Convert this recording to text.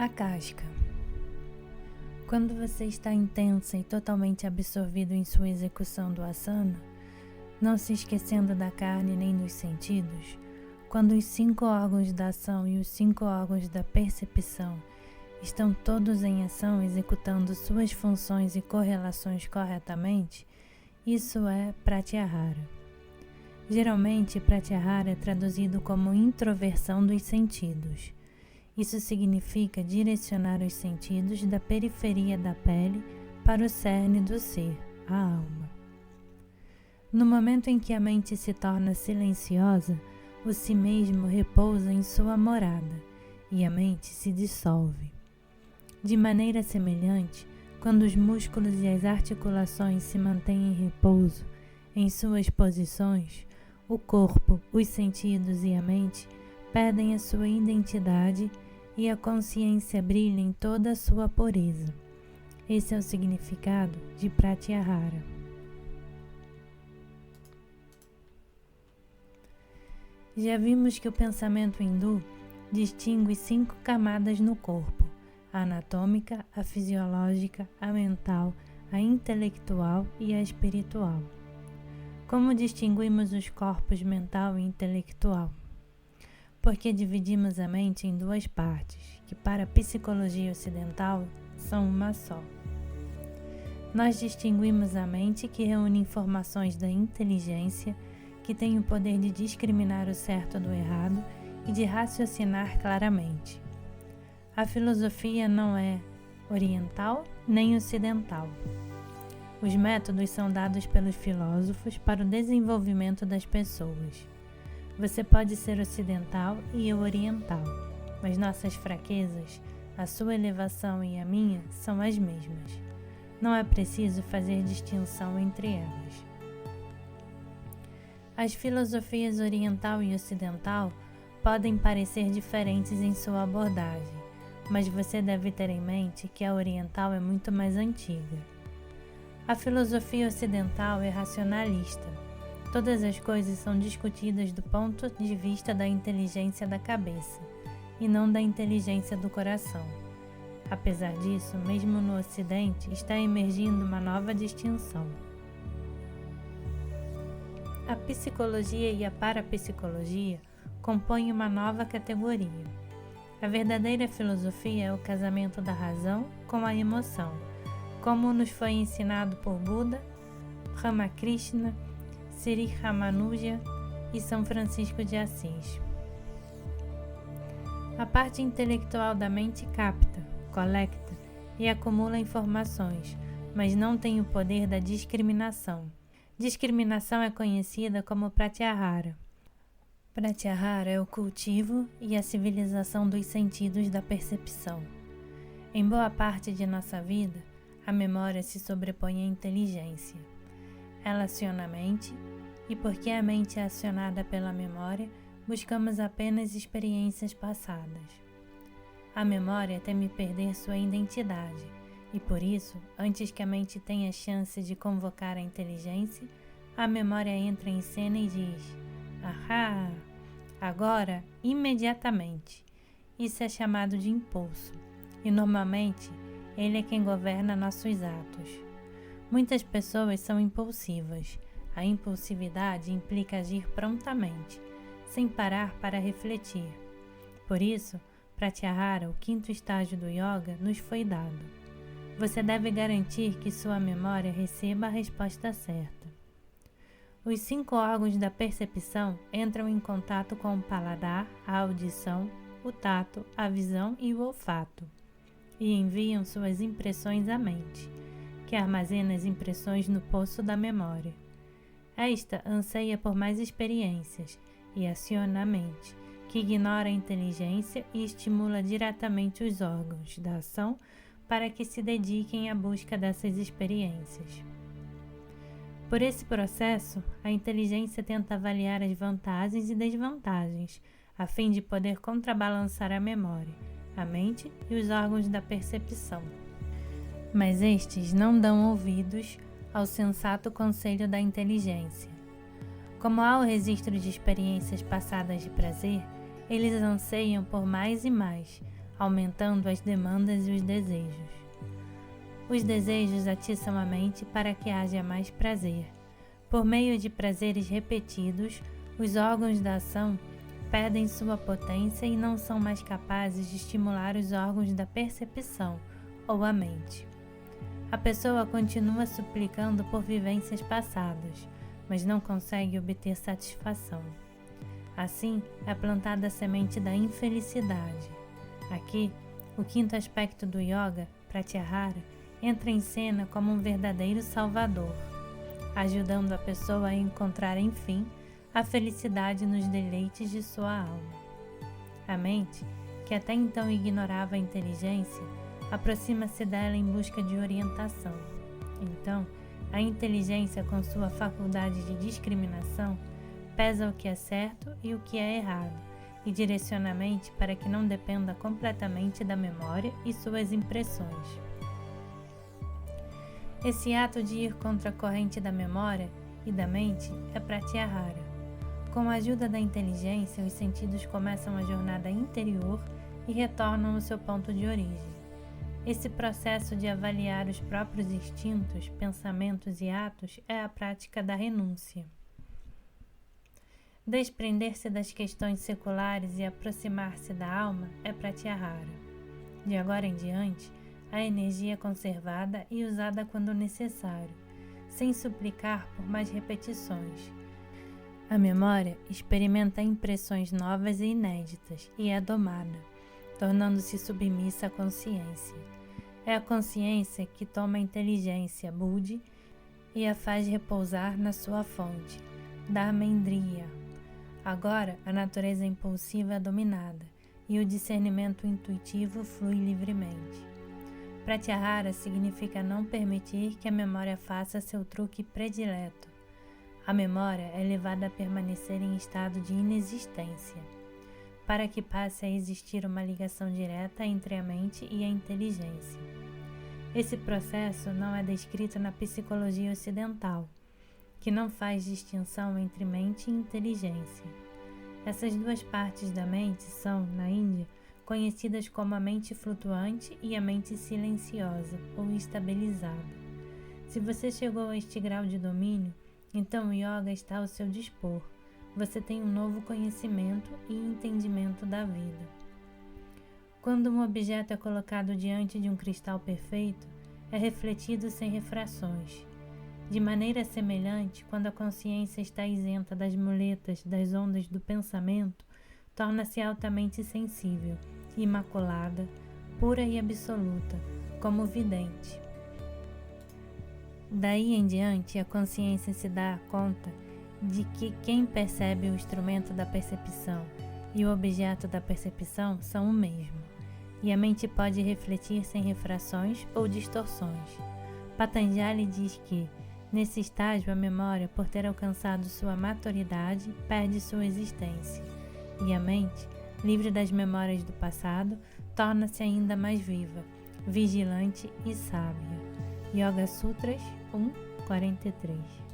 A casca. Quando você está intensa e totalmente absorvido em sua execução do asana, não se esquecendo da carne nem dos sentidos, quando os 5 órgãos da ação e os 5 órgãos da percepção estão todos em ação executando suas funções e correlações corretamente, isso é Pratyahara. Geralmente, Pratyahara é traduzido como introversão dos sentidos. Isso significa direcionar os sentidos da periferia da pele para o cerne do ser, a alma. No momento em que a mente se torna silenciosa, o si mesmo repousa em sua morada e a mente se dissolve. De maneira semelhante, quando os músculos e as articulações se mantêm em repouso em suas posições, o corpo, os sentidos e a mente perdem a sua identidade e a consciência brilha em toda a sua pureza. Esse é o significado de Pratyahara. Já vimos que o pensamento hindu distingue 5 camadas no corpo: a anatômica, a fisiológica, a mental, a intelectual e a espiritual. Como distinguimos os corpos mental e intelectual? Porque dividimos a mente em 2 partes, que para a psicologia ocidental são uma só. Nós distinguimos a mente, que reúne informações da inteligência, que tem o poder de discriminar o certo do errado e de raciocinar claramente. A filosofia não é oriental nem ocidental. Os métodos são dados pelos filósofos para o desenvolvimento das pessoas. Você pode ser ocidental e eu oriental, mas nossas fraquezas, a sua elevação e a minha, são as mesmas. Não é preciso fazer distinção entre elas. As filosofias oriental e ocidental podem parecer diferentes em sua abordagem, mas você deve ter em mente que a oriental é muito mais antiga. A filosofia ocidental é racionalista. Todas as coisas são discutidas do ponto de vista da inteligência da cabeça, e não da inteligência do coração. Apesar disso, mesmo no Ocidente, está emergindo uma nova distinção. A psicologia e a parapsicologia compõem uma nova categoria. A verdadeira filosofia é o casamento da razão com a emoção, como nos foi ensinado por Buda, Ramakrishna, Sri Ramanuja e São Francisco de Assis. A parte intelectual da mente capta, coleta e acumula informações, mas não tem o poder da discriminação. Discriminação é conhecida como Pratyahara. Pratyahara é o cultivo e a civilização dos sentidos da percepção. Em boa parte de nossa vida, a memória se sobrepõe à inteligência. Ela aciona a mente, e porque a mente é acionada pela memória, buscamos apenas experiências passadas. A memória teme perder sua identidade, e por isso, antes que a mente tenha chance de convocar a inteligência, a memória entra em cena e diz: "Ahá! Agora, imediatamente." Isso é chamado de impulso, e normalmente ele é quem governa nossos atos. Muitas pessoas são impulsivas. A impulsividade implica agir prontamente, sem parar para refletir. Por isso, Pratyahara, o 5º estágio do yoga, nos foi dado. Você deve garantir que sua memória receba a resposta certa. Os 5 órgãos da percepção entram em contato com o paladar, a audição, o tato, a visão e o olfato, e enviam suas impressões à mente, que armazena as impressões no poço da memória. Esta anseia por mais experiências e aciona a mente, que ignora a inteligência e estimula diretamente os órgãos da ação para que se dediquem à busca dessas experiências. Por esse processo, a inteligência tenta avaliar as vantagens e desvantagens, a fim de poder contrabalançar a memória, a mente e os órgãos da percepção. Mas estes não dão ouvidos ao sensato conselho da inteligência. Como há o registro de experiências passadas de prazer, eles anseiam por mais e mais, aumentando as demandas e os desejos. Os desejos atiçam a mente para que haja mais prazer. Por meio de prazeres repetidos, os órgãos da ação perdem sua potência e não são mais capazes de estimular os órgãos da percepção ou a mente. A pessoa continua suplicando por vivências passadas, mas não consegue obter satisfação. Assim, é plantada a semente da infelicidade. Aqui, o quinto aspecto do yoga, Pratyahara, entra em cena como um verdadeiro salvador, ajudando a pessoa a encontrar, enfim, a felicidade nos deleites de sua alma. A mente, que até então ignorava a inteligência, aproxima-se dela em busca de orientação. Então, a inteligência, com sua faculdade de discriminação, pesa o que é certo e o que é errado, e direciona a mente para que não dependa completamente da memória e suas impressões. Esse ato de ir contra a corrente da memória e da mente é Pratyahara. Com a ajuda da inteligência, os sentidos começam a jornada interior e retornam ao seu ponto de origem. Esse processo de avaliar os próprios instintos, pensamentos e atos é a prática da renúncia. Desprender-se das questões seculares e aproximar-se da alma é Pratyahara. De agora em diante, a energia é conservada e usada quando necessário, sem suplicar por mais repetições. A memória experimenta impressões novas e inéditas e é domada, tornando-se submissa à consciência. É a consciência que toma a inteligência, Buddhi, e a faz repousar na sua fonte, Dharmendriya. Agora, a natureza impulsiva é dominada e o discernimento intuitivo flui livremente. Pratyahara significa não permitir que a memória faça seu truque predileto. A memória é levada a permanecer em estado de inexistência, para que passe a existir uma ligação direta entre a mente e a inteligência. Esse processo não é descrito na psicologia ocidental, que não faz distinção entre mente e inteligência. Essas duas partes da mente são, na Índia, conhecidas como a mente flutuante e a mente silenciosa ou estabilizada. Se você chegou a este grau de domínio, então o yoga está ao seu dispor. Você tem um novo conhecimento e entendimento da vida. Quando um objeto é colocado diante de um cristal perfeito, é refletido sem refrações. De maneira semelhante, quando a consciência está isenta das muletas das ondas do pensamento, torna-se altamente sensível, imaculada, pura e absoluta, como o vidente. Daí em diante, a consciência se dá conta de que quem percebe o instrumento da percepção e o objeto da percepção são o mesmo, e a mente pode refletir sem refrações ou distorções. Patanjali diz que, nesse estágio, a memória, por ter alcançado sua maturidade, perde sua existência, e a mente, livre das memórias do passado, torna-se ainda mais viva, vigilante e sábia. Yoga Sutras 1.43.